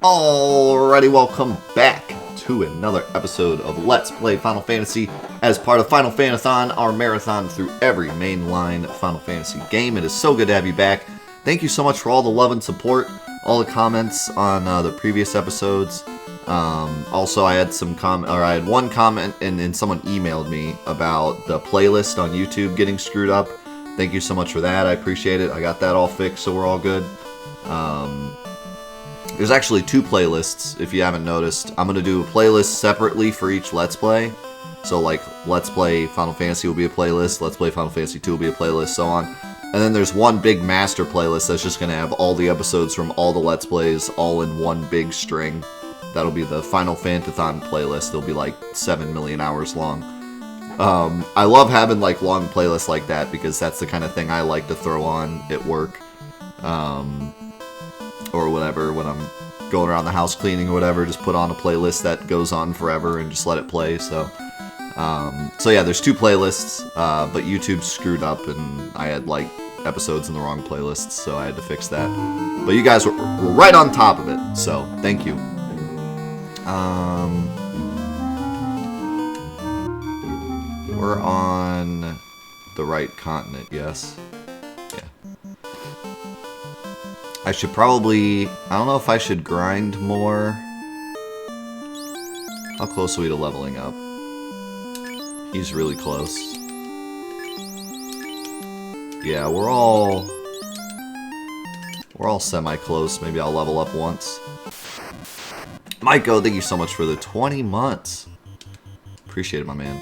Alrighty, welcome back to another episode of Let's Play Final Fantasy as part of Final Fantathon, our marathon through every mainline Final Fantasy game. It is so good to have you back. Thank you so much for all the love and support, all the comments on the previous episodes. Also, I had one comment and someone emailed me about the playlist on YouTube getting screwed up. Thank you so much for that. I appreciate it. I got that all fixed, so we're all good. There's actually two playlists, if you haven't noticed. I'm going to do a playlist separately for each Let's Play. So, like, Let's Play Final Fantasy will be a playlist, Let's Play Final Fantasy 2 will be a playlist, so on. And then there's one big master playlist that's just going to have all the episodes from all the Let's Plays all in one big string. That'll be the Final Fantathon playlist. It'll be like 7 million hours long. I love having, like, long playlists like that because that's the kind of thing I like to throw on at work. Or whatever, when I'm going around the house cleaning or whatever, just put on a playlist that goes on forever and just let it play. So yeah, there's two playlists, but YouTube screwed up and I had like episodes in the wrong playlists, so I had to fix that. But you guys were right on top of it, so thank you. We're on the right continent, yes. I should probably... I don't know if I should grind more. How close are we to leveling up? He's really close. Yeah, we're all semi-close. Maybe I'll level up once. Maiko, thank you so much for the 20 months. Appreciate it, my man.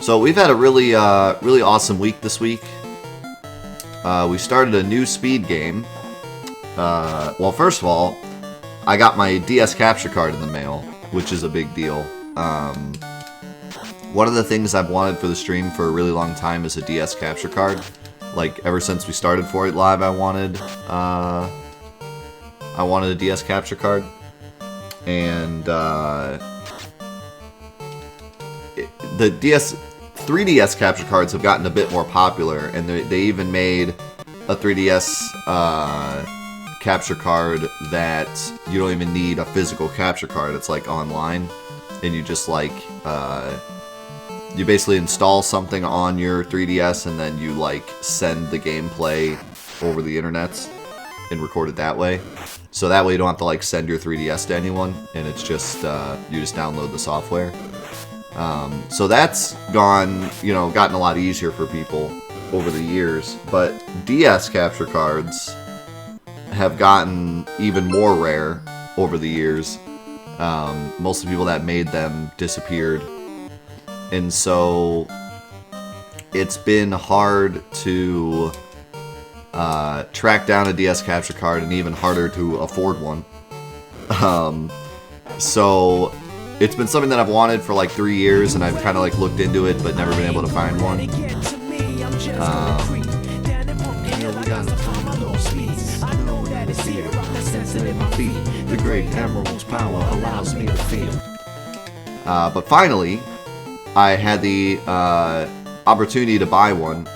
So we've had a really awesome week this week. We started a new speed game. Well, first of all, I got my DS capture card in the mail, which is a big deal. One of the things I've wanted for the stream for a really long time is a DS capture card. Like, ever since we started For It Live, I wanted a DS capture card. And, the 3DS capture cards have gotten a bit more popular, and they even made a 3DS capture card that you don't even need a physical capture card. It's like online, and you just like you basically install something on your 3DS, and then you like send the gameplay over the internet and record it that way. So that way you don't have to like send your 3DS to anyone, and it's just you just download the software. So that's gotten a lot easier for people over the years, but DS capture cards have gotten even more rare over the years. Most of the people that made them disappeared, and so it's been hard to track down a DS capture card and even harder to afford one. So it's been something that I've wanted for like 3 years, and I've kind of like looked into it, but never been able to find one. The great emerald's power allows me to feel. But finally, I had the opportunity to buy one,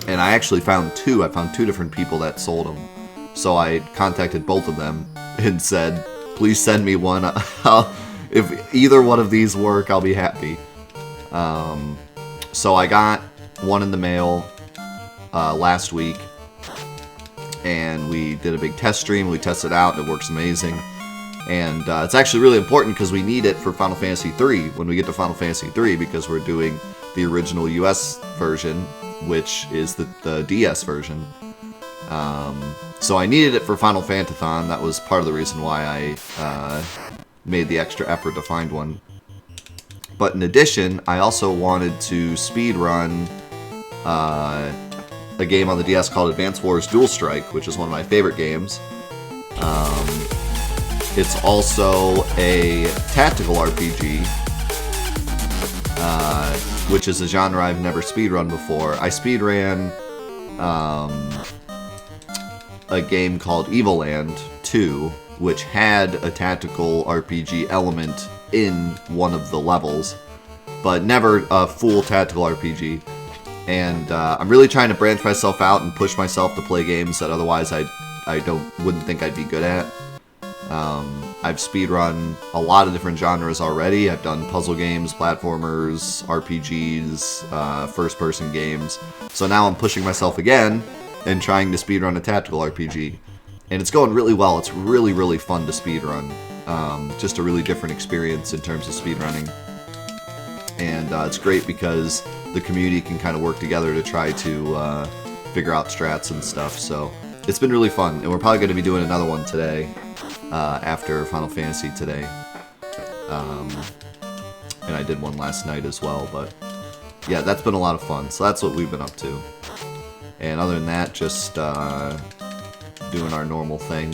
and I actually found two. I found two different people that sold them. So I contacted both of them and said, please send me one. If either one of these work, I'll be happy. So I got one in the mail last week, and we did a big test stream. We tested it out. It works amazing. And it's actually really important because we need it for Final Fantasy 3 when we get to Final Fantasy 3, because we're doing the original US version, which is the DS version. So I needed it for Final Fantathon. That was part of the reason why I made the extra effort to find one. But in addition, I also wanted to speedrun a game on the DS called Advance Wars Dual Strike, which is one of my favorite games. It's also a tactical RPG, which is a genre I've never speedrun before. I speedran a game called Evil Land 2, which had a tactical RPG element in one of the levels, but never a full tactical RPG. And I'm really trying to branch myself out and push myself to play games that otherwise I wouldn't think I'd be good at. I've speedrun a lot of different genres already. I've done puzzle games, platformers, RPGs, first-person games. So now I'm pushing myself again and trying to speedrun a tactical RPG. And it's going really well. It's really, really fun to speedrun. Just a really different experience in terms of speedrunning. And it's great because the community can kind of work together to try to figure out strats and stuff. So it's been really fun. And we're probably going to be doing another one today. After Final Fantasy today. And I did one last night as well, but yeah, that's been a lot of fun. So that's what we've been up to. And other than that, just doing our normal thing.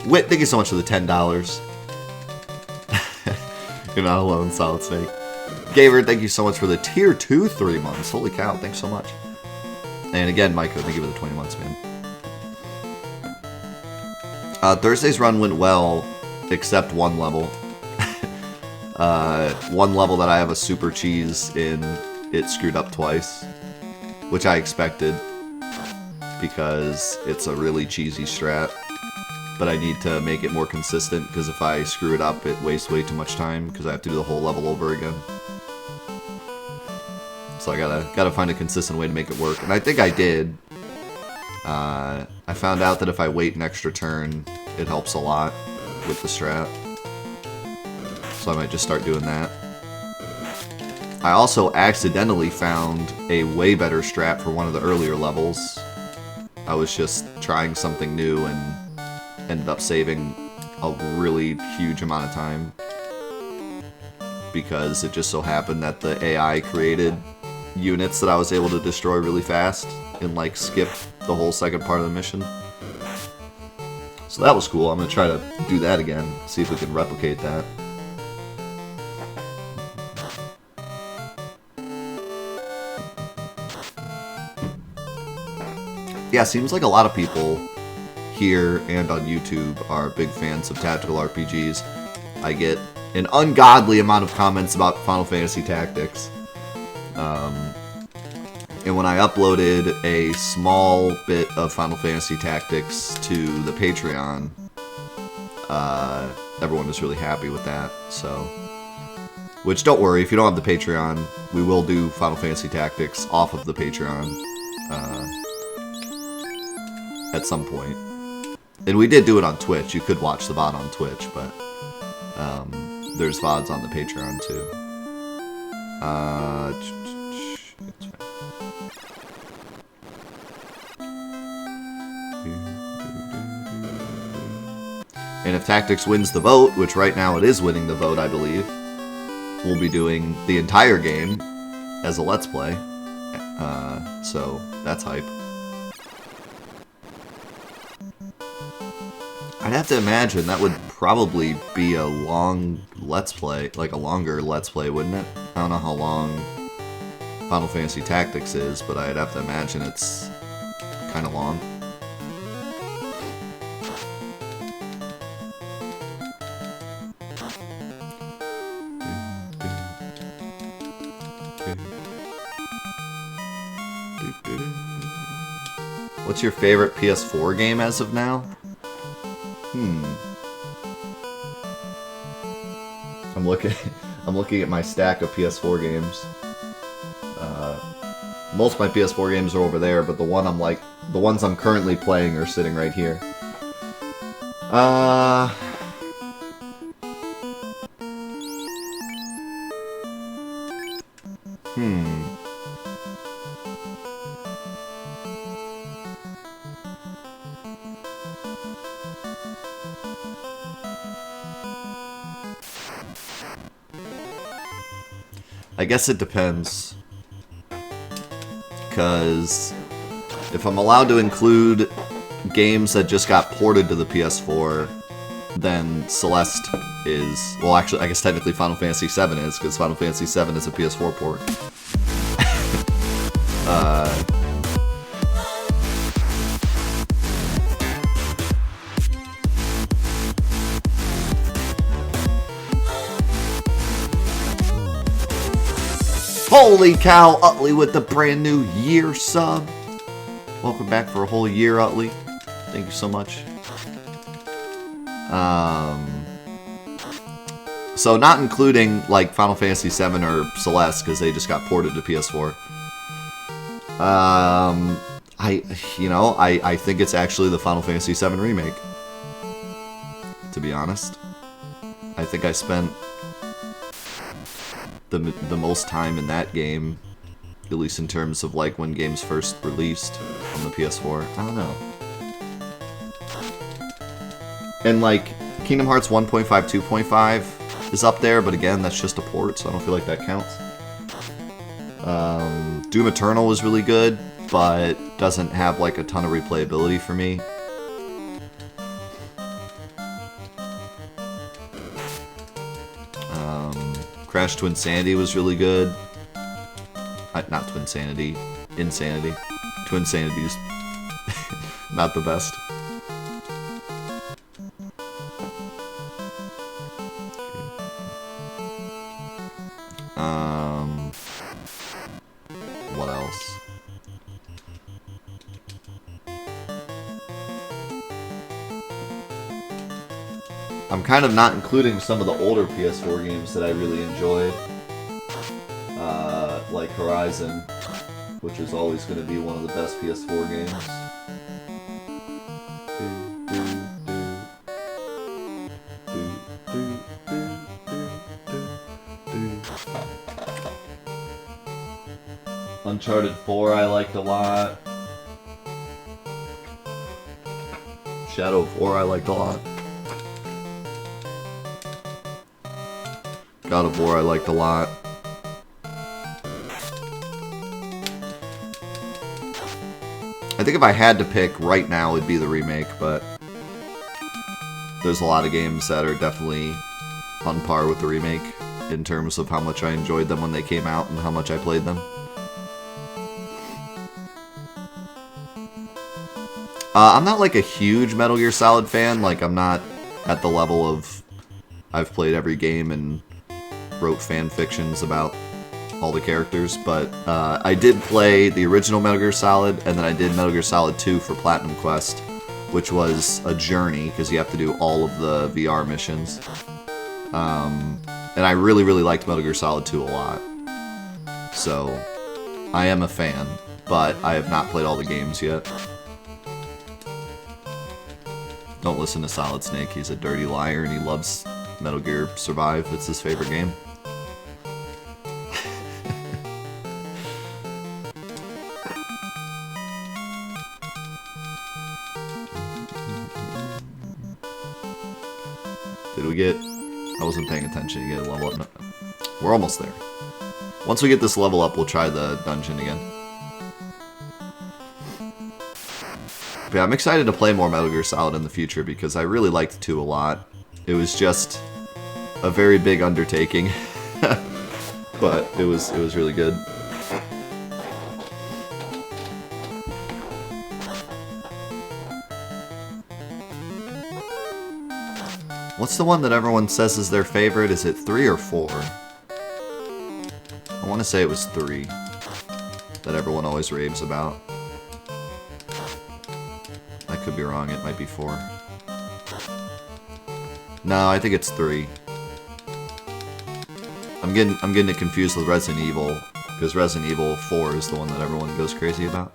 Whit, thank you so much for the $10. You're not alone, Solid Snake. Gaver, thank you so much for the Tier 2 3 months. Holy cow, thanks so much. And again, Micah, thank you for the 20 months, man. Thursday's run went well, except one level. One level that I have a super cheese in, it screwed up twice. Which I expected, because it's a really cheesy strat. But I need to make it more consistent, because if I screw it up, it wastes way too much time, because I have to do the whole level over again. So I gotta find a consistent way to make it work. And I think I did. I found out that if I wait an extra turn, it helps a lot with the strat. So I might just start doing that. I also accidentally found a way better strat for one of the earlier levels. I was just trying something new and ended up saving a really huge amount of time. Because it just so happened that the AI created units that I was able to destroy really fast and like skip the whole second part of the mission. So that was cool. I'm going to try to do that again, see if we can replicate that. Yeah, seems like a lot of people here and on YouTube are big fans of tactical RPGs. I get an ungodly amount of comments about Final Fantasy Tactics. And when I uploaded a small bit of Final Fantasy Tactics to the Patreon, everyone was really happy with that, so... Which, don't worry, if you don't have the Patreon, we will do Final Fantasy Tactics off of the Patreon, at some point. And we did do it on Twitch. You could watch the VOD on Twitch, but there's VODs on the Patreon, too. And if Tactics wins the vote, which right now it is winning the vote, I believe, we'll be doing the entire game as a Let's Play. So that's hype. I'd have to imagine that would probably be a long Let's Play, like a longer Let's Play, wouldn't it? I don't know how long Final Fantasy Tactics is, but I'd have to imagine it's kind of long. What's your favorite PS4 game as of now? I'm looking at my stack of PS4 games. Most of my PS4 games are over there, but the ones I'm currently playing are sitting right here. I guess it depends, because if I'm allowed to include games that just got ported to the PS4, then Celeste is, well, actually, I guess technically Final Fantasy VII is, because Final Fantasy VII is a PS4 port. Holy cow, Utley with the brand new year sub. Welcome back for a whole year, Utley. Thank you so much. So not including like Final Fantasy VII or Celeste because they just got ported to PS4. I think it's actually the Final Fantasy VII remake. To be honest, I think I spent the most time in that game, at least in terms of like when games first released on the PS4. I don't know. And like Kingdom Hearts 1.5, 2.5 is up there, but again, that's just a port, so I don't feel like that counts. Doom Eternal was really good, but doesn't have like a ton of replayability for me. Crash Twinsanity was really good. Not Twinsanity, Insanity. Twinsanity's not the best. What else? I'm kind of not including some of the older PS4 games that I really enjoyed. Like Horizon, which is always going to be one of the best PS4 games. Uncharted 4 I liked a lot. Shadow of War I liked a lot. God of War I liked a lot. I think if I had to pick right now, it'd be the remake, but there's a lot of games that are definitely on par with the remake in terms of how much I enjoyed them when they came out and how much I played them. I'm not like a huge Metal Gear Solid fan. Like, I'm not at the level of I've played every game and wrote fan fictions about all the characters, but I did play the original Metal Gear Solid, and then I did Metal Gear Solid 2 for Platinum Quest, which was a journey because you have to do all of the VR missions. And I really, really liked Metal Gear Solid 2 a lot. So, I am a fan, but I have not played all the games yet. Don't listen to Solid Snake, he's a dirty liar and he loves Metal Gear Survive, it's his favorite game. Did we get... I wasn't paying attention. You get a level up. No. We're almost there. Once we get this level up, we'll try the dungeon again. But yeah, I'm excited to play more Metal Gear Solid in the future because I really liked 2 a lot. It was just a very big undertaking, but it was really good. What's the one that everyone says is their favorite? Is it 3 or 4? I want to say it was 3 that everyone always raves about. I could be wrong, it might be 4. No, I think it's 3. I'm getting it confused with Resident Evil, because Resident Evil 4 is the one that everyone goes crazy about.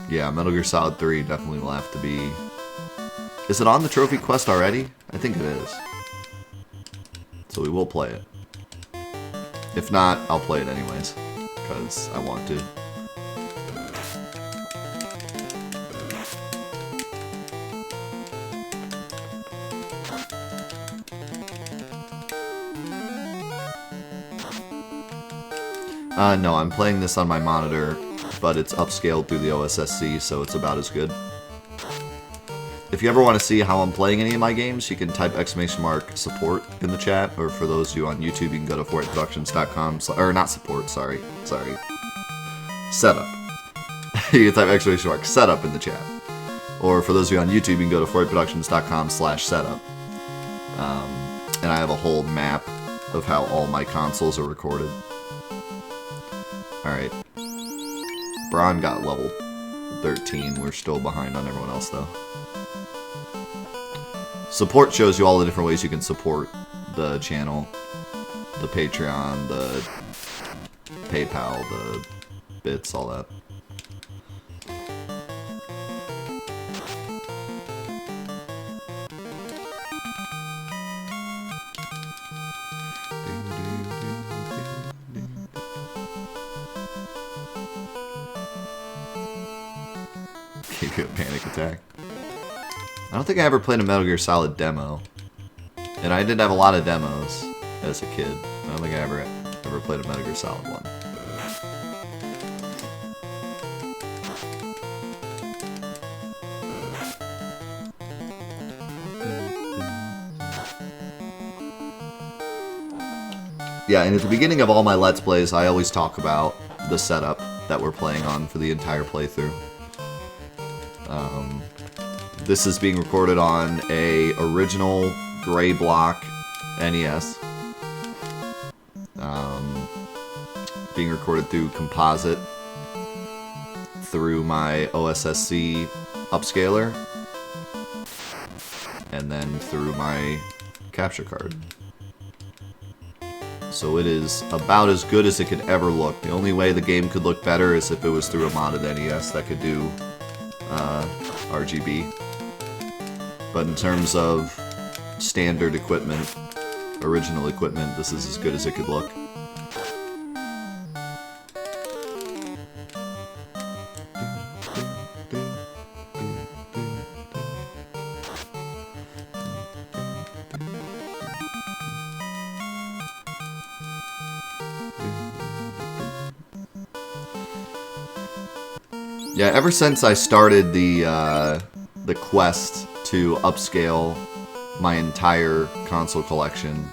Yeah, Metal Gear Solid 3 definitely will have to be... Is it on the trophy quest already? I think it is. So we will play it. If not, I'll play it anyways, because I want to. No, I'm playing this on my monitor, but it's upscaled through the OSSC, so it's about as good. If you ever want to see how I'm playing any of my games, you can type !support in the chat, or for those of you on YouTube, you can go to fortproductions.com, or not support, sorry. Setup. You can type !setup in the chat. Or for those of you on YouTube, you can go to fortproductions.com/setup. And I have a whole map of how all my consoles are recorded. Alright. Braun got level 13. We're still behind on everyone else, though. Support shows you all the different ways you can support the channel. The Patreon, the PayPal, the bits, all that. Gave you a panic attack. I don't think I ever played a Metal Gear Solid demo. And I did have a lot of demos as a kid. I don't think I ever played a Metal Gear Solid one. Yeah, and at the beginning of all my Let's Plays, I always talk about the setup that we're playing on for the entire playthrough. This is being recorded on a original gray block NES. Being recorded through Composite, through my OSSC upscaler, and then through my capture card. So it is about as good as it could ever look. The only way the game could look better is if it was through a modded NES that could do RGB. But in terms of standard equipment, original equipment, this is as good as it could look. Yeah, ever since I started the quest to upscale my entire console collection,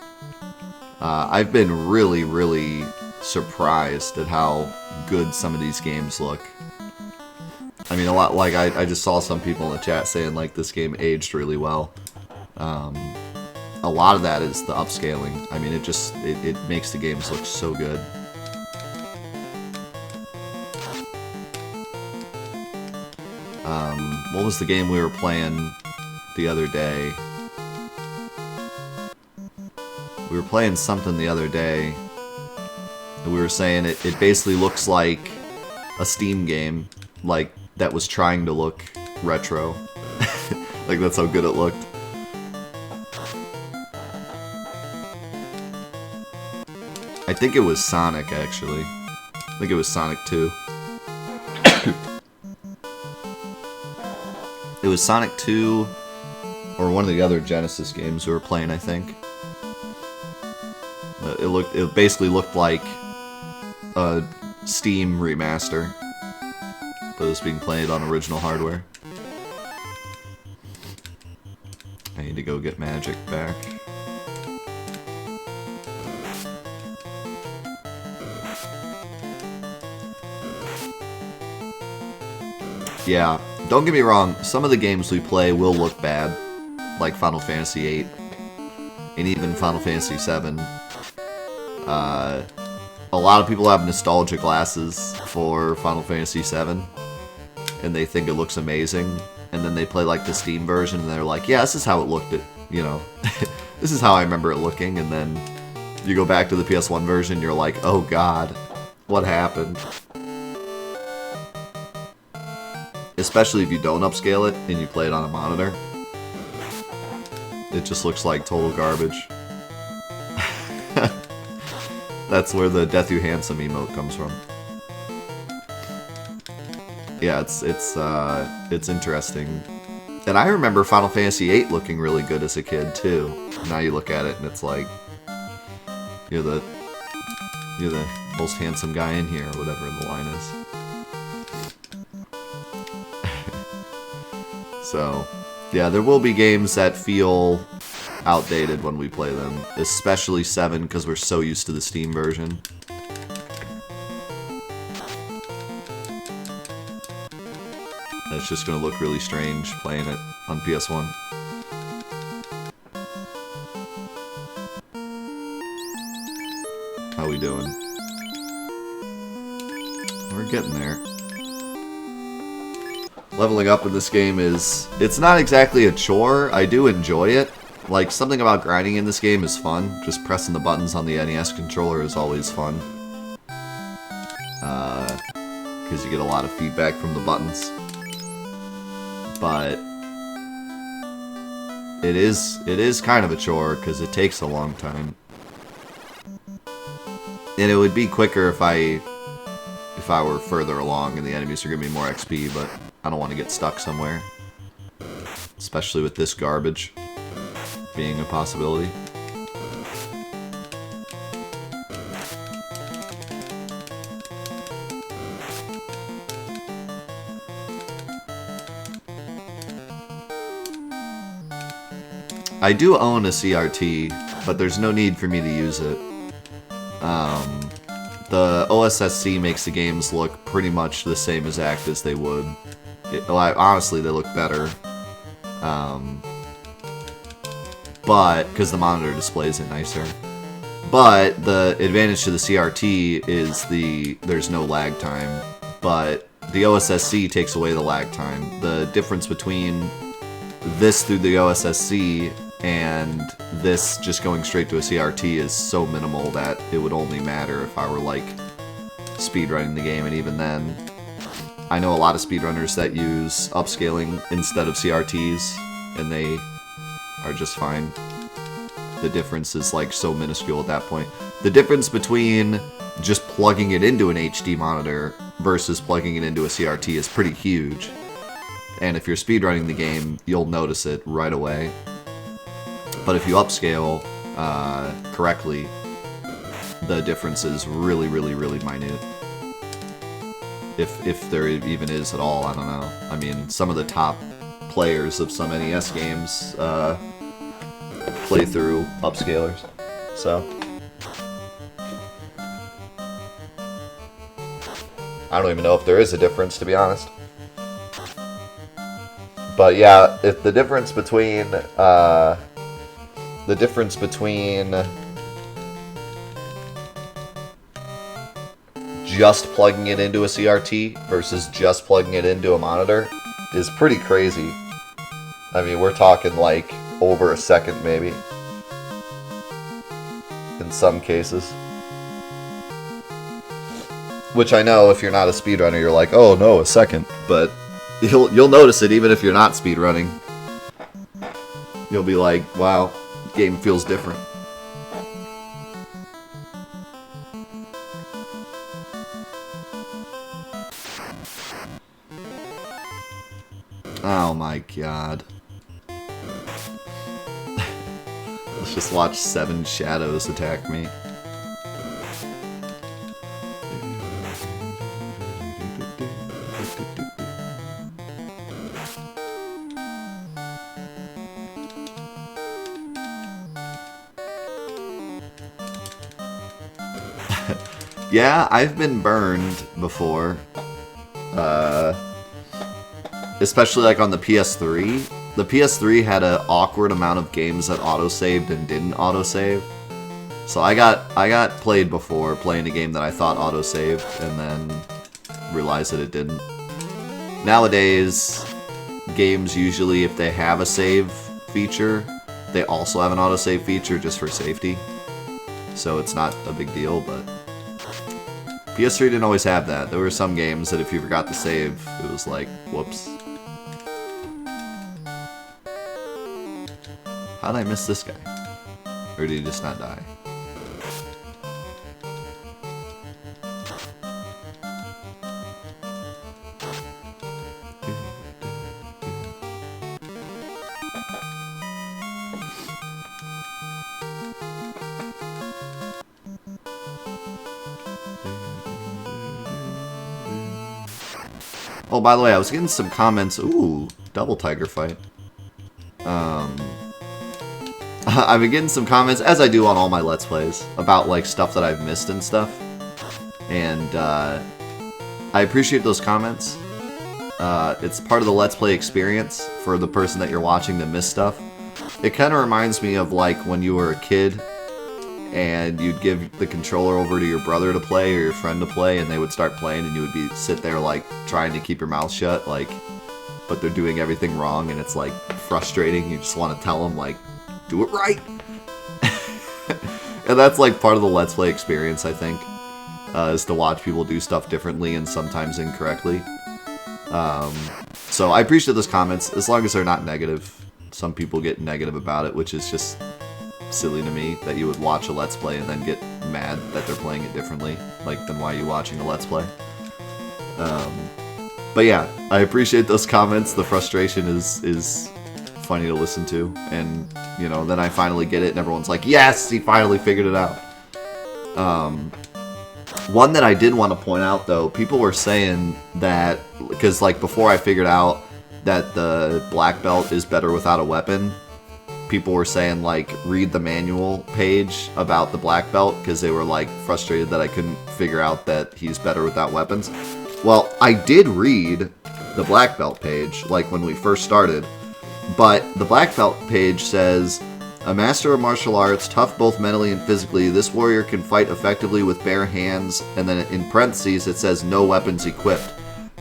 I've been really, really surprised at how good some of these games look. I mean, a lot, like, I just saw some people in the chat saying, like, this game aged really well. A lot of that is the upscaling. I mean, it makes the games look so good. What was the game we were playing the other day? We were playing something the other day, and we were saying it basically looks like a Steam game, like, that was trying to look retro. Like, that's how good it looked. I think it was Sonic, actually. I think it was Sonic 2. It was Sonic 2, or one of the other Genesis games we were playing, I think. It basically looked like a Steam remaster, but it was being played on original hardware. I need to go get Magic back. Yeah, don't get me wrong, some of the games we play will look bad, like Final Fantasy VIII, and even Final Fantasy VII. A lot of people have nostalgia glasses for Final Fantasy VII, and they think it looks amazing, and then they play like the Steam version, and they're like, yeah, this is how it looked, you know, this is how I remember it looking, and then you go back to the PS1 version, you're like, oh god, what happened? Especially if you don't upscale it and you play it on a monitor. It just looks like total garbage. That's where the Death You Handsome emote comes from. Yeah, it's interesting. And I remember Final Fantasy VIII looking really good as a kid too. Now you look at it and it's like you're the most handsome guy in here, or whatever the line is. So, yeah, there will be games that feel outdated when we play them, especially 7 because we're so used to the Steam version. It's just going to look really strange playing it on PS1. How we doing? We're getting there. Leveling up in this game it's not exactly a chore. I do enjoy it. Like, something about grinding in this game is fun. Just pressing the buttons on the NES controller is always fun. Because you get a lot of feedback from the buttons. But it is kind of a chore because it takes a long time. And it would be quicker if I were further along and the enemies are giving me more XP, but I don't want to get stuck somewhere. Especially with this garbage being a possibility. I do own a CRT, but there's no need for me to use it. The OSSC makes the games look pretty much the same exact as they would. Honestly, they look better. But, because the monitor displays it nicer. But the advantage to the CRT is there's no lag time. But the OSSC takes away the lag time. The difference between this through the OSSC and this just going straight to a CRT is so minimal that it would only matter if I were, like, speedrunning the game, and even then, I know a lot of speedrunners that use upscaling instead of CRTs, and they are just fine. The difference is, like, so minuscule at that point. The difference between just plugging it into an HD monitor versus plugging it into a CRT is pretty huge. And if you're speedrunning the game, you'll notice it right away. But if you upscale correctly, the difference is really, really, really minute. If there even is at all, I don't know. I mean, some of the top players of some NES games play through upscalers, so I don't even know if there is a difference, to be honest. But yeah, if the difference between just plugging it into a CRT versus just plugging it into a monitor is pretty crazy. I mean, we're talking like over a second maybe in some cases. Which I know if you're not a speedrunner, you're like, oh no, a second. But you'll notice it even if you're not speedrunning. You'll be like, wow, game feels different. Oh my god. Let's just watch 7 shadows attack me. Yeah, I've been burned before. Especially like on the PS3. The PS3 had an awkward amount of games that autosaved and didn't autosave. So I got played before playing a game that I thought autosaved and then realized that it didn't. Nowadays, games usually, if they have a save feature, they also have an autosave feature just for safety. So it's not a big deal, but PS3 didn't always have that. There were some games that if you forgot to save, it was like, whoops. How did I miss this guy? Or did he just not die? Oh, by the way, I was getting some comments. Ooh, double tiger fight. I've been getting some comments, as I do on all my Let's Plays, about like stuff that I've missed and stuff. And I appreciate those comments. It's part of the Let's Play experience for the person that you're watching that missed stuff. It kind of reminds me of like when you were a kid and you'd give the controller over to your brother to play or your friend to play, and they would start playing, and you would sit there like trying to keep your mouth shut, like, but they're doing everything wrong, and it's like frustrating. You just want to tell them like, do it right. And that's like part of the Let's Play experience, I think, is to watch people do stuff differently and sometimes incorrectly. So I appreciate those comments, as long as they're not negative. Some people get negative about it, which is just silly to me, that you would watch a Let's Play and then get mad that they're playing it differently. Like, then why are you watching a Let's Play? But yeah, I appreciate those comments. The frustration is funny to listen to, and you know, then I finally get it, and everyone's like, "Yes, he finally figured it out." One that I did want to point out, though, people were saying that, because like before I figured out that the black belt is better without a weapon, people were saying like read the manual page about the black belt, because they were like frustrated that I couldn't figure out that he's better without weapons. Well, I did read the black belt page, like when we first started, but the black belt page says, a master of martial arts, tough both mentally and physically, this warrior can fight effectively with bare hands, and then in parentheses it says no weapons equipped.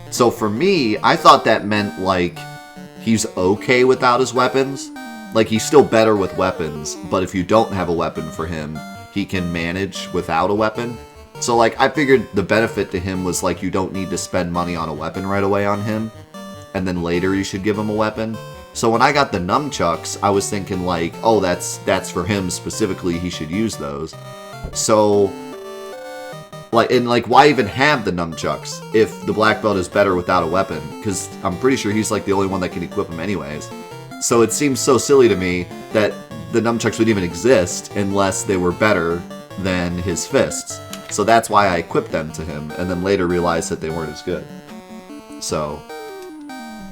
So for me, I thought that meant like he's okay without his weapons, like he's still better with weapons, but if you don't have a weapon for him, he can manage without a weapon. So like I figured the benefit to him was like you don't need to spend money on a weapon right away on him, and then later you should give him a weapon. So when I got the nunchucks, I was thinking like, oh, that's for him specifically, he should use those. So, like, and like, why even have the nunchucks if the black belt is better without a weapon? Because I'm pretty sure he's like the only one that can equip them anyways. So it seems so silly to me that the nunchucks would even exist unless they were better than his fists. So that's why I equipped them to him, and then later realized that they weren't as good. So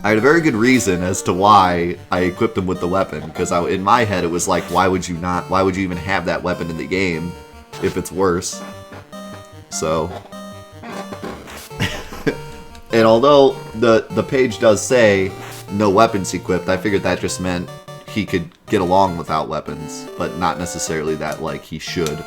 I had a very good reason as to why I equipped him with the weapon, because in my head it was like, why would you even have that weapon in the game if it's worse? So, and although the page does say no weapons equipped, I figured that just meant he could get along without weapons, but not necessarily that like he should.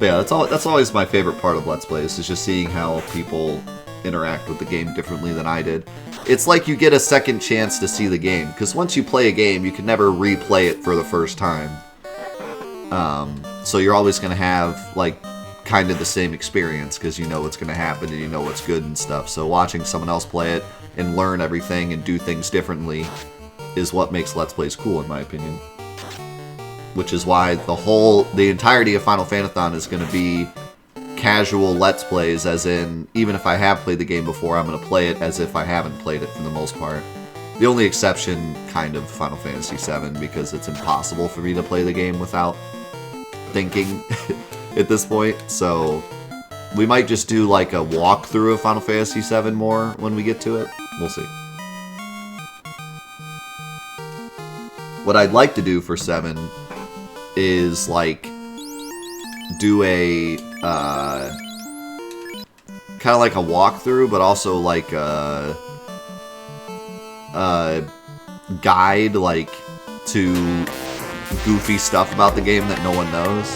But yeah, that's always my favorite part of Let's Plays, is just seeing how people interact with the game differently than I did. It's like you get a second chance to see the game, because once you play a game, you can never replay it for the first time. So you're always going to have, like, kind of the same experience, because you know what's going to happen and you know what's good and stuff. So watching someone else play it and learn everything and do things differently is what makes Let's Plays cool, in my opinion. Which is why the entirety of Final Fantathon is going to be casual Let's Plays, as in, even if I have played the game before, I'm going to play it as if I haven't played it for the most part. The only exception, kind of, Final Fantasy VII, because it's impossible for me to play the game without thinking at this point. So we might just do like a walkthrough of Final Fantasy VII more when we get to it. We'll see. What I'd like to do for 7 is like do a kind of like a walkthrough, but also like a guide, like, to goofy stuff about the game that no one knows.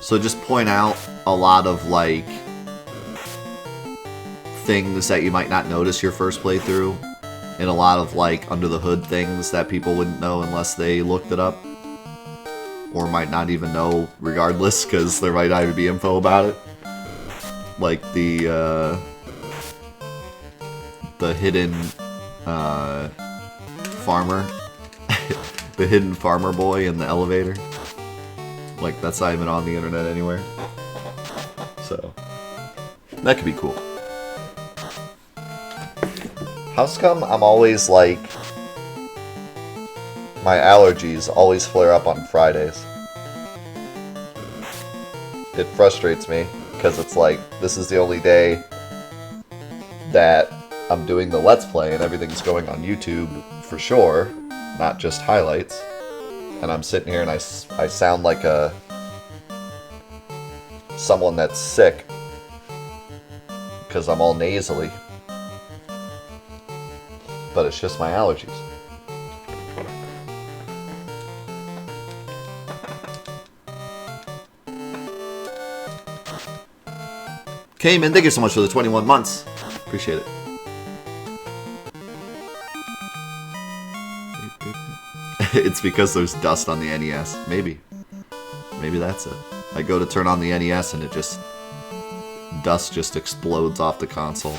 So just point out a lot of like things that you might not notice your first playthrough, and a lot of like under the hood things that people wouldn't know unless they looked it up, or might not even know regardless, because there might not even be info about it. Like the hidden farmer, the hidden farmer boy in the elevator. Like, that's not even on the internet anywhere. So that could be cool. How's come I'm always like, my allergies always flare up on Fridays? It frustrates me, because it's like, this is the only day that I'm doing the Let's Play and everything's going on YouTube for sure, not just highlights. And I'm sitting here and I sound like a someone that's sick because I'm all nasally. But it's just my allergies. Cayman, thank you so much for the 21 months. Appreciate it. It's because there's dust on the NES. Maybe. Maybe that's it. I go to turn on the NES and it just... dust just explodes off the console.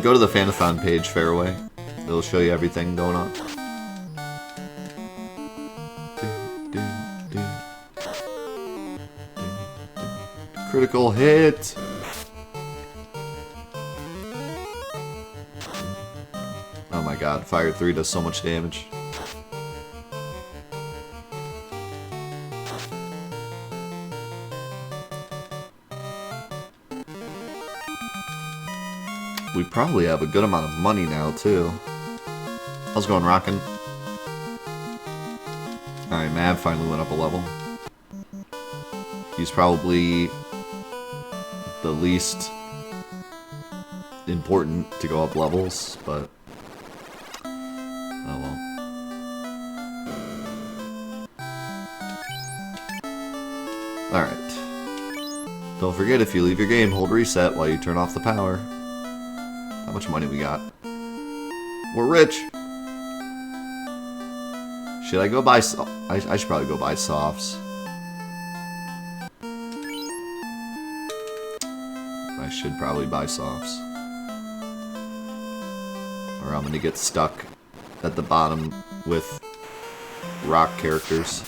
Go to the Fantathon page, Fairway. It'll show you everything going on. Critical hit! Oh my god, Fire 3 does so much damage. We probably have a good amount of money now, too. How's it going, rockin'? Alright, Mav finally went up a level. He's probably the least important to go up levels, but... oh well. Alright. Don't forget, if you leave your game, hold reset while you turn off the power. How much money we got? We're rich! Should I go buy... I should probably go buy softs. I should probably buy softs. Or I'm gonna get stuck at the bottom with rock characters.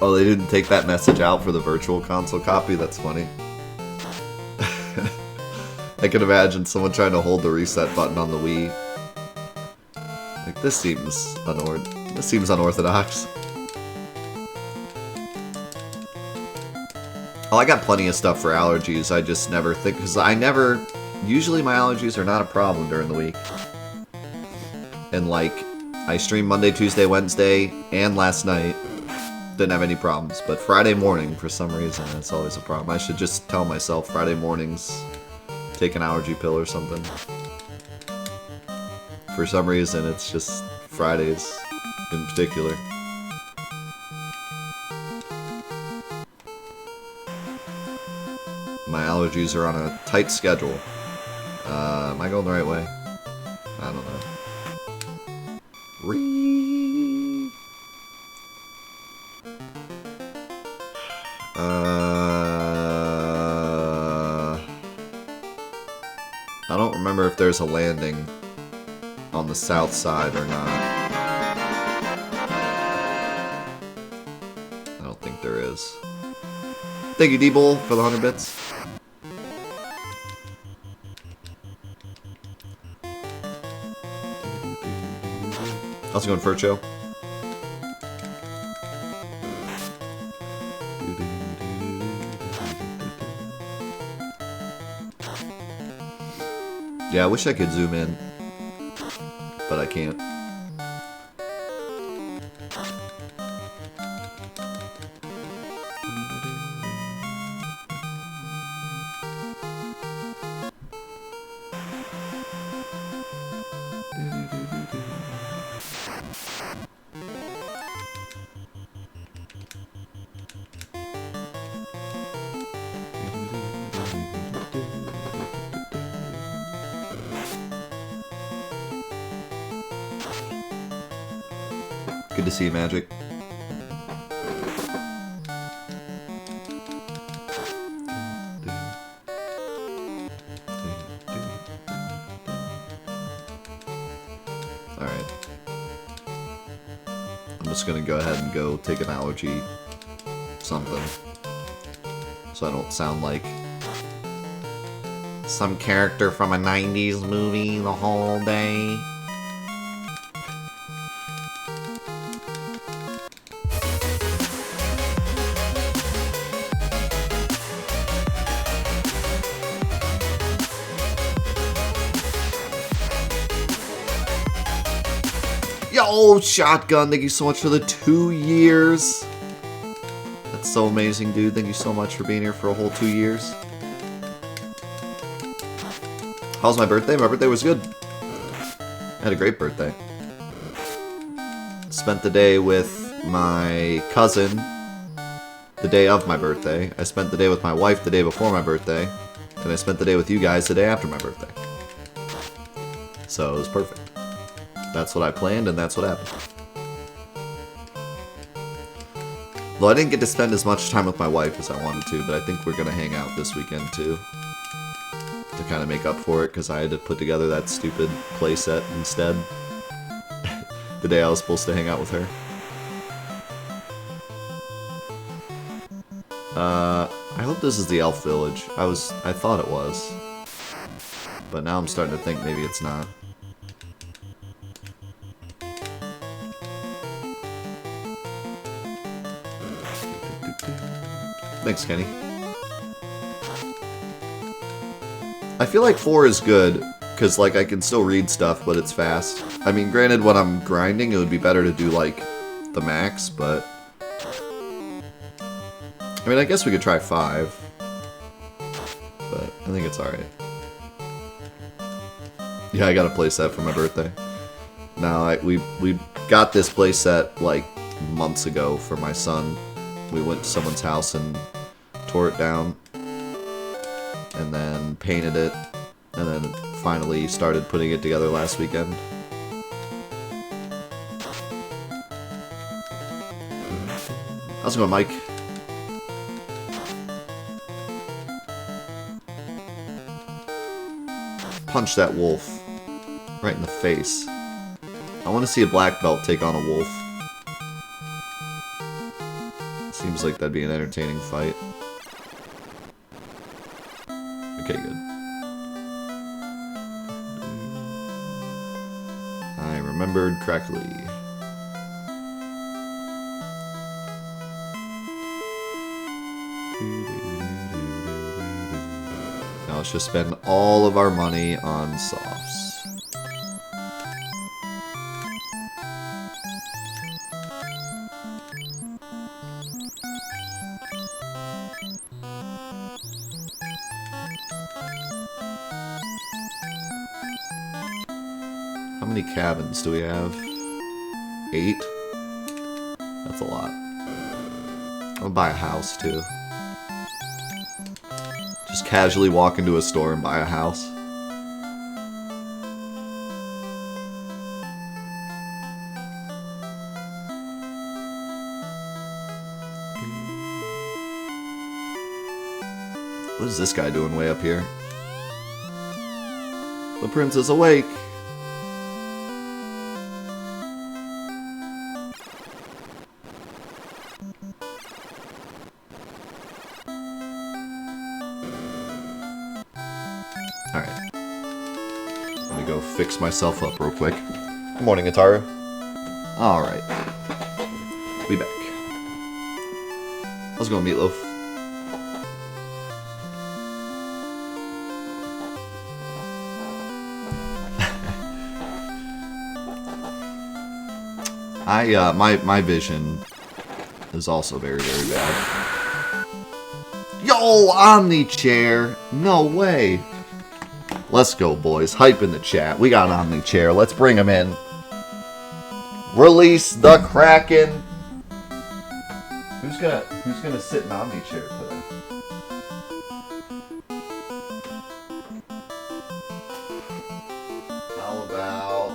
Oh, they didn't take that message out for the virtual console copy? That's funny. I can imagine someone trying to hold the reset button on the Wii. Like, this seems unorthodox. Oh, I got plenty of stuff for allergies. I just never think... because usually my allergies are not a problem during the week. And, like, I streamed Monday, Tuesday, Wednesday, and last night. Didn't have any problems, but Friday morning, for some reason, it's always a problem. I should just tell myself Friday mornings, take an allergy pill or something. For some reason, it's just Fridays in particular. My allergies are on a tight schedule. Am I going the right way? I don't know. I don't remember if there's a landing on the south side or not. I don't think there is. Thank you, D-Bull, for the 100 bits. How's it going, Furcho? Yeah, I wish I could zoom in, but I can't. Good to see you, Magic. Alright. I'm just gonna go ahead and go take an allergy something. So I don't sound like some character from a 90s movie the whole day. Yo, Shotgun, thank you so much for the 2 years. That's so amazing, dude. Thank you so much for being here for a whole 2 years. How's my birthday? My birthday was good. I had a great birthday. Spent the day with my cousin the day of my birthday. I spent the day with my wife the day before my birthday. And I spent the day with you guys the day after my birthday. So it was perfect. That's what I planned, and that's what happened. Though I didn't get to spend as much time with my wife as I wanted to, but I think we're going to hang out this weekend, too. To kind of make up for it, because I had to put together that stupid playset instead. The day I was supposed to hang out with her. I hope this is the Elf Village. I thought it was. But now I'm starting to think maybe it's not. Thanks, Kenny. I feel like 4 is good, because, like, I can still read stuff, but it's fast. I mean, granted, when I'm grinding, it would be better to do, like, the max, but... I mean, I guess we could try 5. But I think it's alright. Yeah, I got a playset for my birthday. No, we got this playset, like, months ago for my son. We went to someone's house and tore it down, and then painted it, and then finally started putting it together last weekend. How's it going, Mike? Punch that wolf right in the face. I want to see a black belt take on a wolf. Seems like that'd be an entertaining fight. Okay, good. I remembered correctly. Now let's just spend all of our money on softs. How many cabins do we have? 8? That's a lot. I'm gonna buy a house, too. Just casually walk into a store and buy a house. What is this guy doing way up here? The prince is awake! Alright. Let me go fix myself up real quick. Good morning, Ataru. Alright. We back. How's it going, Meatloaf? My vision is also very, very bad. Yo, Omni Chair! No way! Let's go, boys. Hype in the chat. We got Omni Chair. Let's bring him in. Release the Kraken! Who's gonna sit in Omni Chair today? How about...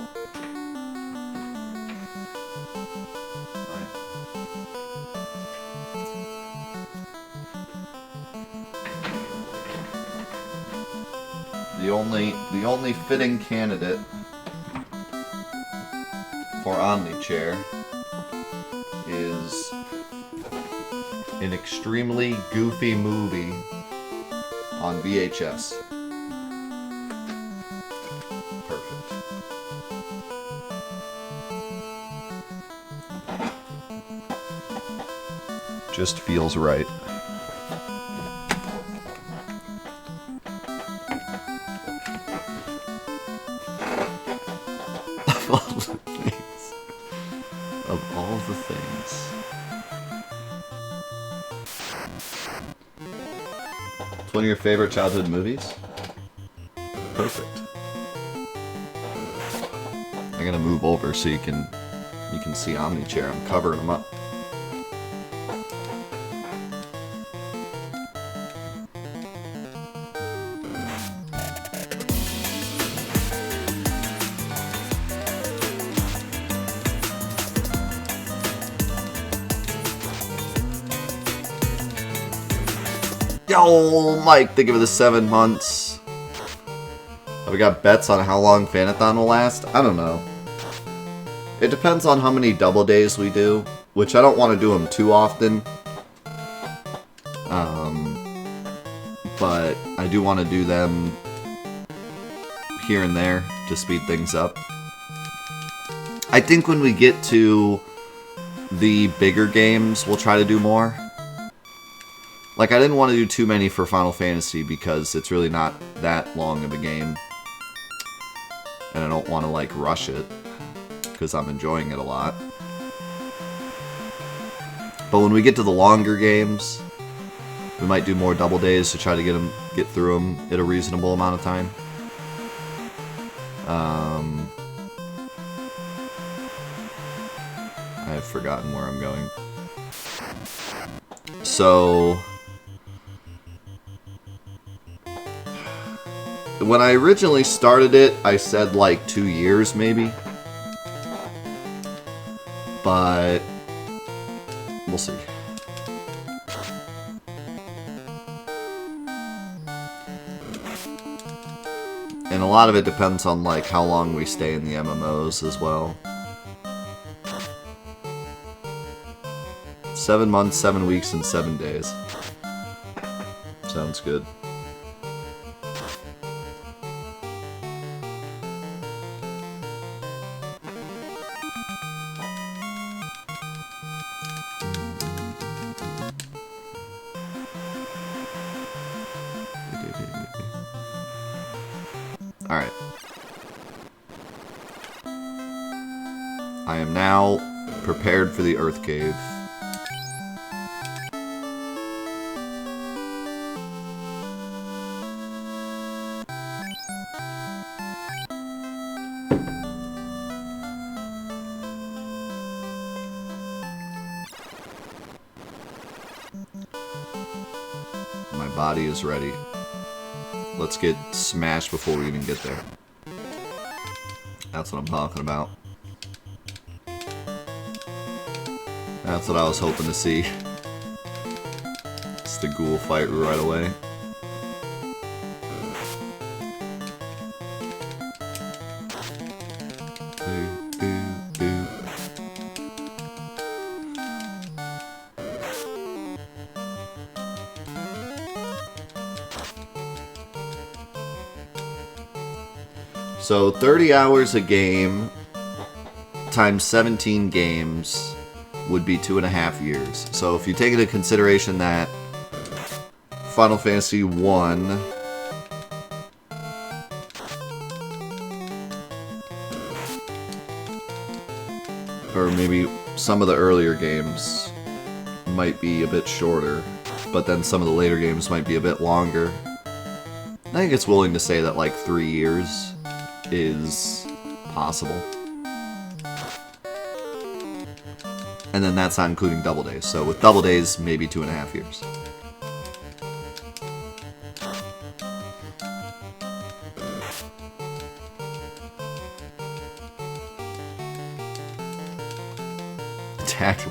The only fitting candidate for Omnichair is an extremely goofy movie on VHS. Perfect. Just feels right. Of all the things. Of all the things. It's one of your favorite childhood movies? Perfect. I'm gonna move over so you can see Omnichair. I'm covering them up. Yo, Mike, think of the 7 months. Have we got bets on how long Fantathon will last? I don't know. It depends on how many double days we do, which I don't want to do them too often. But I do want to do them here and there to speed things up. I think when we get to the bigger games, we'll try to do more. Like, I didn't want to do too many for Final Fantasy because it's really not that long of a game. And I don't want to, like, rush it because I'm enjoying it a lot. But when we get to the longer games, we might do more double days to try to get through them at a reasonable amount of time. I have forgotten where I'm going. So when I originally started it, I said like 2 years maybe. But we'll see. And a lot of it depends on like how long we stay in the MMOs as well. 7 months, 7 weeks, and 7 days. Sounds good. Alright. I am now prepared for the Earth Cave. My body is ready. Let's get smashed before we even get there. That's what I'm talking about. That's what I was hoping to see. It's the ghoul fight right away. So 30 hours a game times 17 games would be 2.5 years. So if you take into consideration that Final Fantasy 1 or maybe some of the earlier games might be a bit shorter, but then some of the later games might be a bit longer, I think it's willing to say that like 3 years is possible. And then that's not including double days. So with double days, maybe 2.5 years.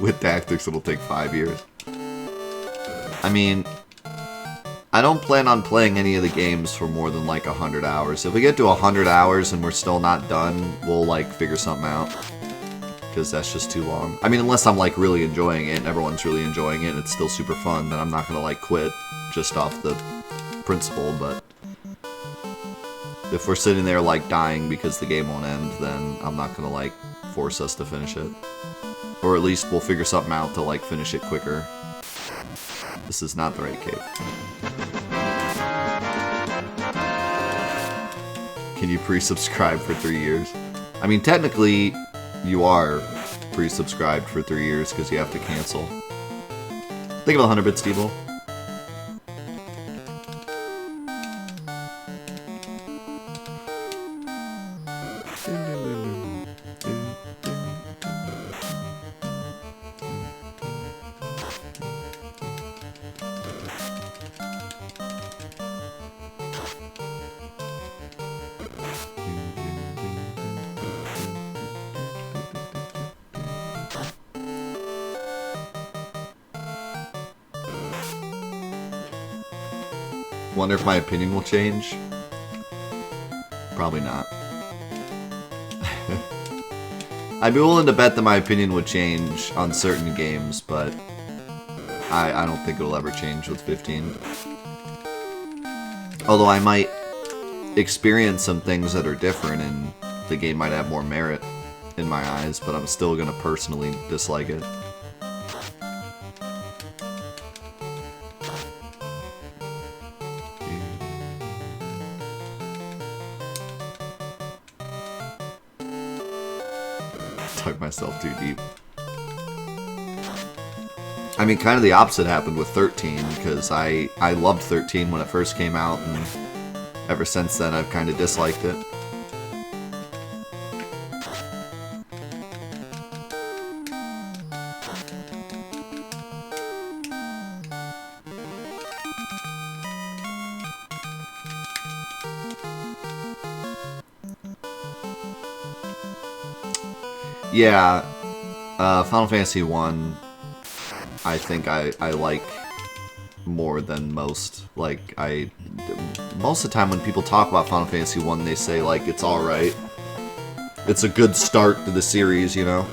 With tactics, it'll take 5 years. I mean, I don't plan on playing any of the games for more than like 100 hours. If we get to 100 hours and we're still not done, we'll like figure something out. because that's just too long. I mean, unless I'm like really enjoying it and everyone's really enjoying it and it's still super fun, then I'm not gonna like quit just off the principle. But if we're sitting there like dying because the game won't end, then I'm not gonna like force us to finish it. Or at least we'll figure something out to like finish it quicker. This is not the right cave. Can you pre-subscribe for 3 years? I mean, technically, you are pre-subscribed for 3 years because you have to cancel. Think of 100 bits, Steve-O. Wonder if my opinion will change? Probably not. I'd be willing to bet that my opinion would change on certain games, but I don't think it'll ever change with 15. Although I might experience some things that are different and the game might have more merit in my eyes, but I'm still gonna personally dislike it. Dug myself too deep. I mean, kind of the opposite happened with 13, because I loved 13 when it first came out, and ever since then I've kind of disliked it. Yeah, Final Fantasy 1, I think I like more than most. Like, most of the time when people talk about Final Fantasy 1, they say, like, it's alright. It's a good start to the series, you know?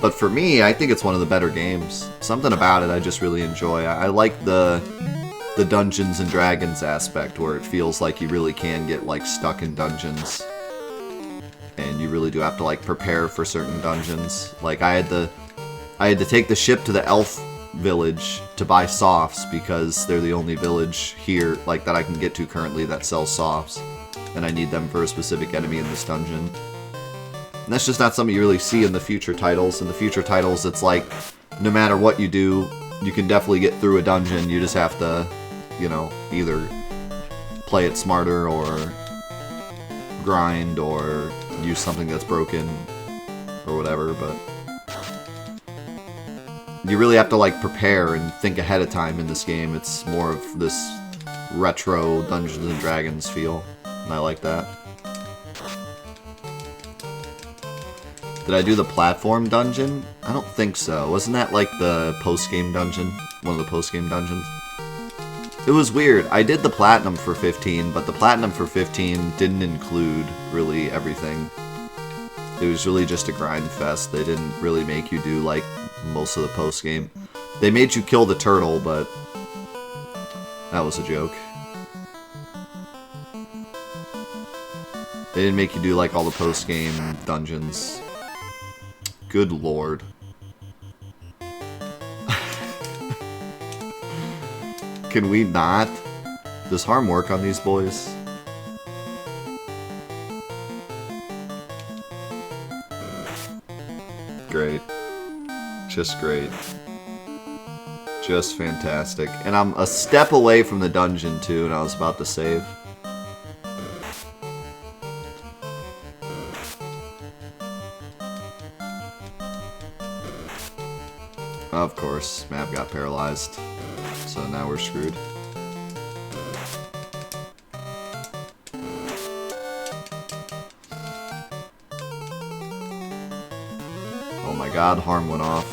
But for me, I think it's one of the better games. Something about it I just really enjoy. I like the Dungeons and Dragons aspect, where it feels like you really can get, like, stuck in dungeons. And you really do have to like prepare for certain dungeons. Like I had to take the ship to the elf village to buy softs because they're the only village here like that I can get to currently that sells softs, and I need them for a specific enemy in this dungeon. And that's just not something you really see in the future titles. In the future titles, it's like no matter what you do, you can definitely get through a dungeon. You just have to, you know, either play it smarter or grind or use something that's broken or whatever, but you really have to like prepare and think ahead of time in this game. It's more of this retro Dungeons and Dragons feel, and I like that. Did I do the platform dungeon? I don't think so. Wasn't that like the post-game dungeon? One of the post-game dungeons? It was weird. I did the Platinum for 15, but the Platinum for 15 didn't include really everything. It was really just a grind fest. They didn't really make you do, like, most of the post-game. They made you kill the turtle, but that was a joke. They didn't make you do, like, all the post-game dungeons. Good lord. Can we not? Does harm work on these boys? Great. Just great. Just fantastic. And I'm a step away from the dungeon too, and I was about to save. Of course, map got paralyzed. So now we're screwed. Oh my god, harm went off.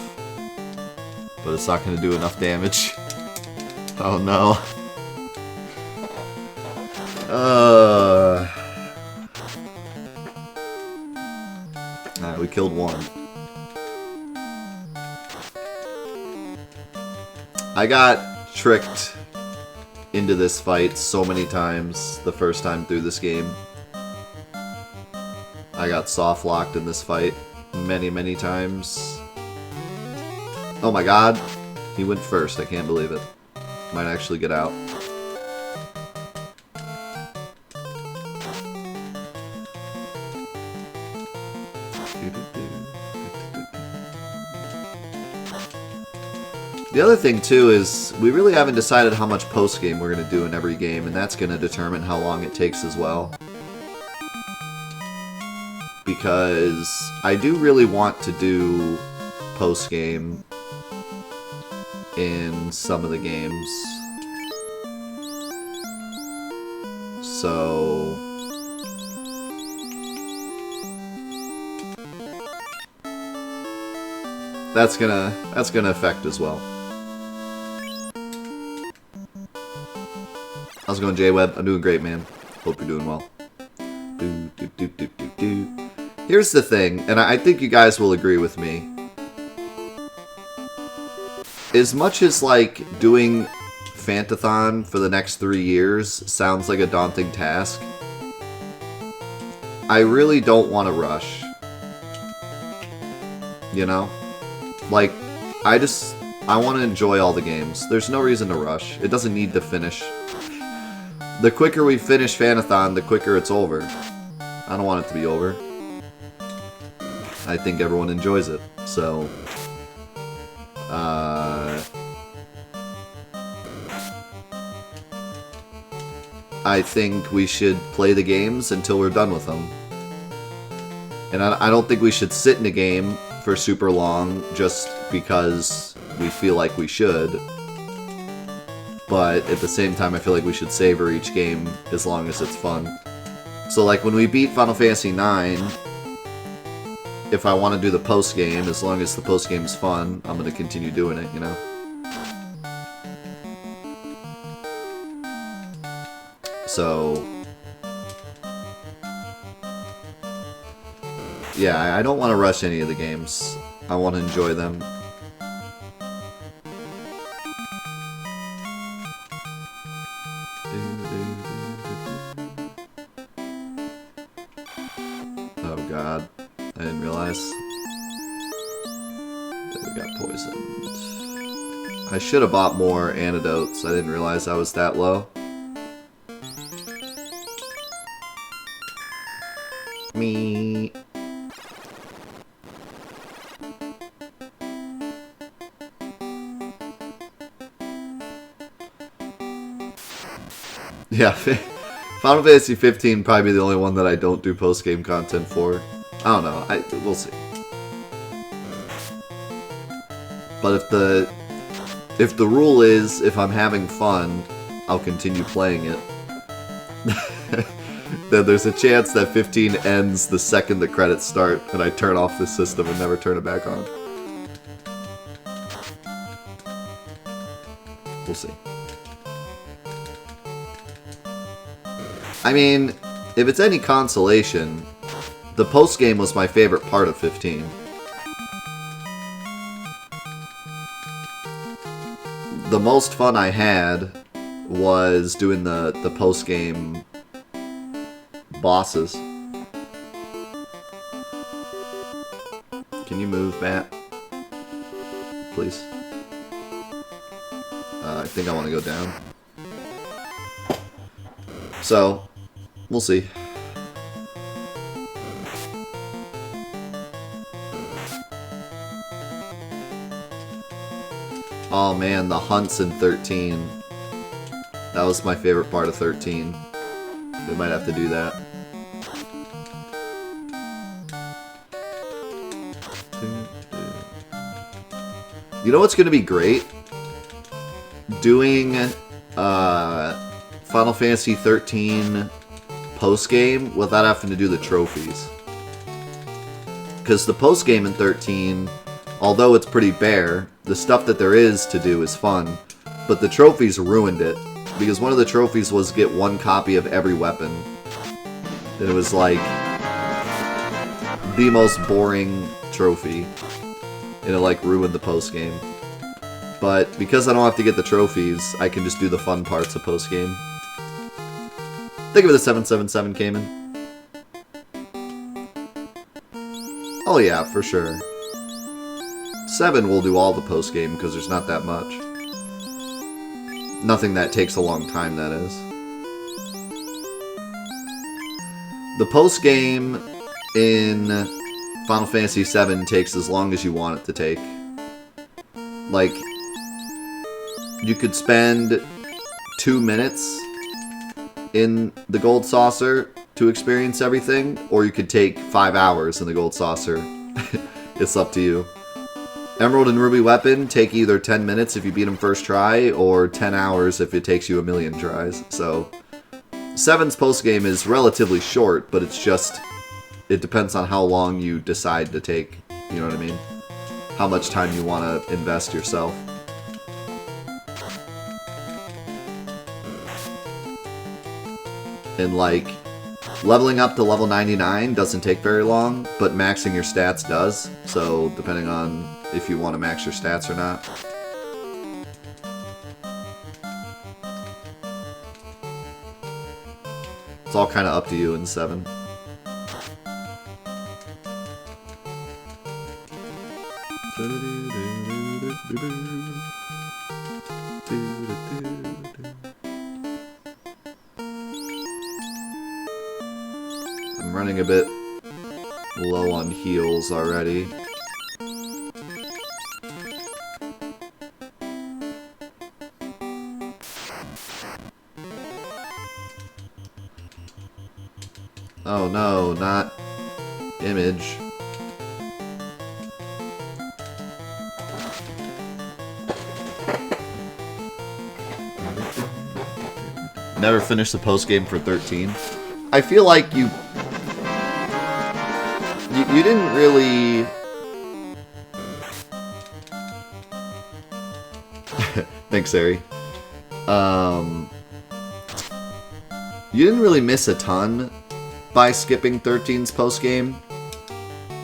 But it's not going to do enough damage. Oh no. Alright, we killed one. I got tricked into this fight so many times the first time through this game. I got soft locked in this fight many, many times. Oh my god. He went first. I can't believe it. Might actually get out. The other thing, too, is we really haven't decided how much post-game we're going to do in every game, and that's going to determine how long it takes as well. Because I do really want to do post-game in some of the games. So that's gonna affect as well. How's it going, J-Web? I'm doing great, man. Hope you're doing well. Here's the thing, and I think you guys will agree with me. As much as, like, doing Fantathon for the next 3 years sounds like a daunting task, I really don't want to rush. You know? Like, I want to enjoy all the games. There's no reason to rush. It doesn't need to finish. The quicker we finish Fantathon, the quicker it's over. I don't want it to be over. I think everyone enjoys it, so... I think we should play the games until we're done with them. And I don't think we should sit in a game for super long just because we feel like we should. But at the same time, I feel like we should savor each game as long as it's fun. So like when we beat Final Fantasy IX, if I want to do the post-game, as long as the post-game's fun, I'm going to continue doing it, you know? So... yeah, I don't want to rush any of the games. I want to enjoy them. Oh god, I didn't realize that we got poisoned. I should have bought more antidotes. I didn't realize I was that low. Me. Yeah, Final Fantasy 15 probably the only one that I don't do post-game content for. I don't know. We'll see. But if the rule is if I'm having fun, I'll continue playing it. Then there's a chance that 15 ends the second the credits start, and I turn off the system and never turn it back on. We'll see. I mean, if it's any consolation, the post-game was my favorite part of 15. The most fun I had was doing the post-game bosses. Can you move, Matt? Please. I think I want to go down. So... we'll see. Oh man, the hunts in 13. That was my favorite part of 13. We might have to do that. You know what's going to be great? Doing Final Fantasy 13 post-game without having to do the trophies. Because the post-game in 13, although it's pretty bare, the stuff that there is to do is fun, but the trophies ruined it. Because one of the trophies was get one copy of every weapon. And it was like the most boring trophy. And it like ruined the post-game. But because I don't have to get the trophies, I can just do the fun parts of post-game. Think of it as 777 Cayman. Oh yeah, for sure. 7 will do all the post-game because there's not that much. Nothing that takes a long time, that is. The post-game in Final Fantasy VII takes as long as you want it to take. Like, you could spend 2 minutes in the Gold Saucer to experience everything, or you could take 5 hours in the Gold Saucer. It's up to you. Emerald and Ruby Weapon take either 10 minutes if you beat them first try, or 10 hours if it takes you a million tries. So, 7's postgame is relatively short, but it's just, it depends on how long you decide to take, you know what I mean? How much time you want to invest yourself. And like, leveling up to level 99 doesn't take very long, but maxing your stats does. So, depending on if you want to max your stats or not. It's all kind of up to you in 7. I'm running a bit low on heals already. Oh no, not image. Never finished the post game for 13. I feel like you didn't really. Thanks, Ari. You didn't really miss a ton by skipping 13's post-game,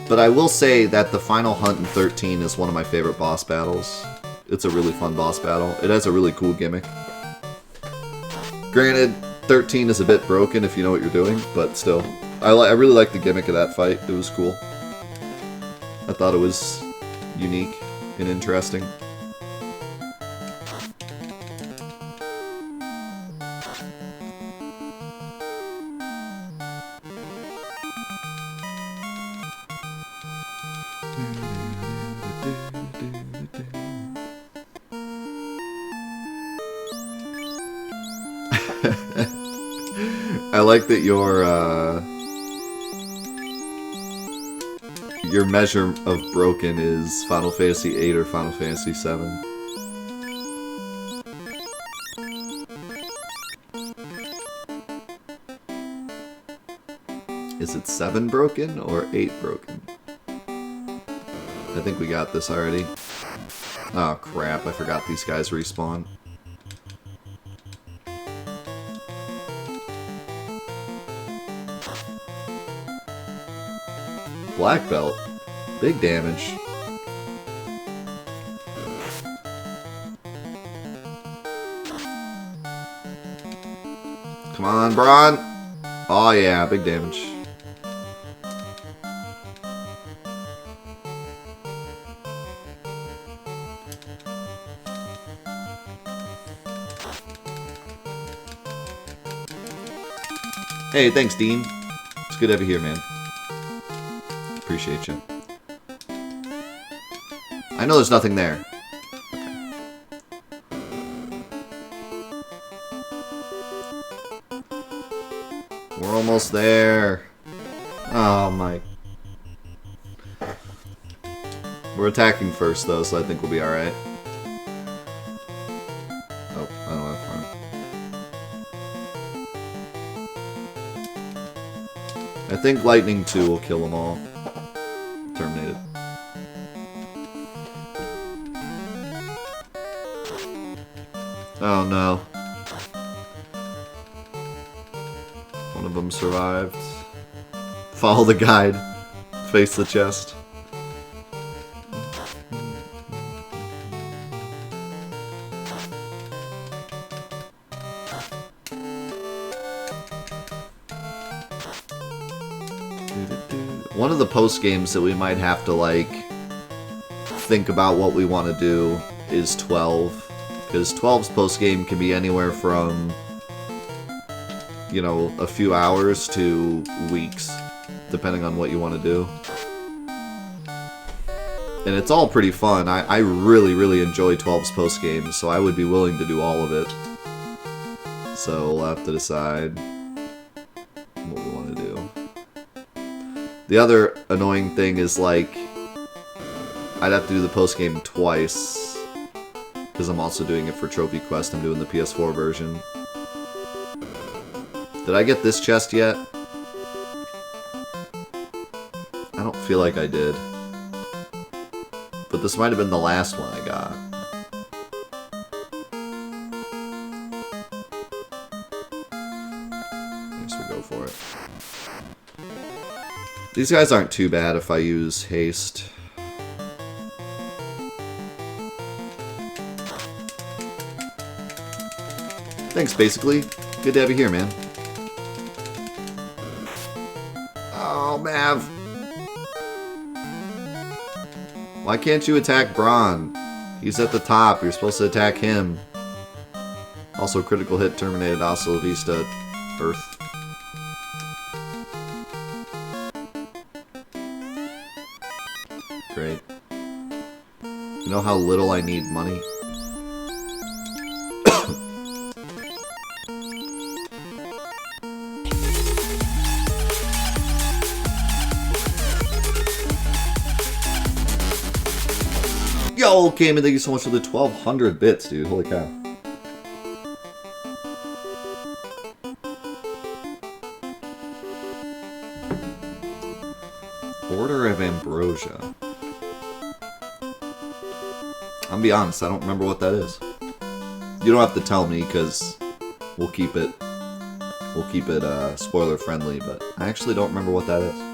but I will say that the final hunt in 13 is one of my favorite boss battles. It's a really fun boss battle. It has a really cool gimmick. Granted, 13 is a bit broken if you know what you're doing, but still. I really like the gimmick of that fight. It was cool. I thought it was unique and interesting. I like that your measure of broken is Final Fantasy VIII or Final Fantasy VII. Is it 7 broken or 8 broken? I think we got this already. Oh crap, I forgot these guys respawn. Black belt. Big damage. Come on, Braun. Oh yeah, big damage. Hey, thanks, Dean. It's good to have you here, man. Appreciate you. I know there's nothing there. Okay. We're almost there. Oh my. We're attacking first though, so I think we'll be alright. Oh, I don't have farm. I think Lightning 2 will kill them all. Terminated. Oh no. One of them survived. Follow the guide. Face the chest. one of the post games that we might have to, like, think about what we want to do is 12. Because 12's post game can be anywhere from, you know, a few hours to weeks, depending on what you want to do. And it's all pretty fun. I really, really enjoy 12's post games, so I would be willing to do all of it. So we'll have to decide what we want to do. The other annoying thing is, like, I'd have to do the post game twice, because I'm also doing it for Trophy Quest. I'm doing the PS4 version. Did I get this chest yet? I don't feel like I did. But this might have been the last one I got. I guess we'll go for it. These guys aren't too bad if I use haste. Thanks, basically. Good to have you here, man. Oh, Mav. Why can't you attack Braun? He's at the top. You're supposed to attack him. Also, critical hit terminated. Hasta la vista, Earth. Great. You know how little I need money? Yo, Cayman, thank you so much for the 1,200 bits, dude. Holy cow. Order of Ambrosia. I'm gonna be honest, I don't remember what that is. You don't have to tell me, because we'll keep it spoiler friendly, but I actually don't remember what that is.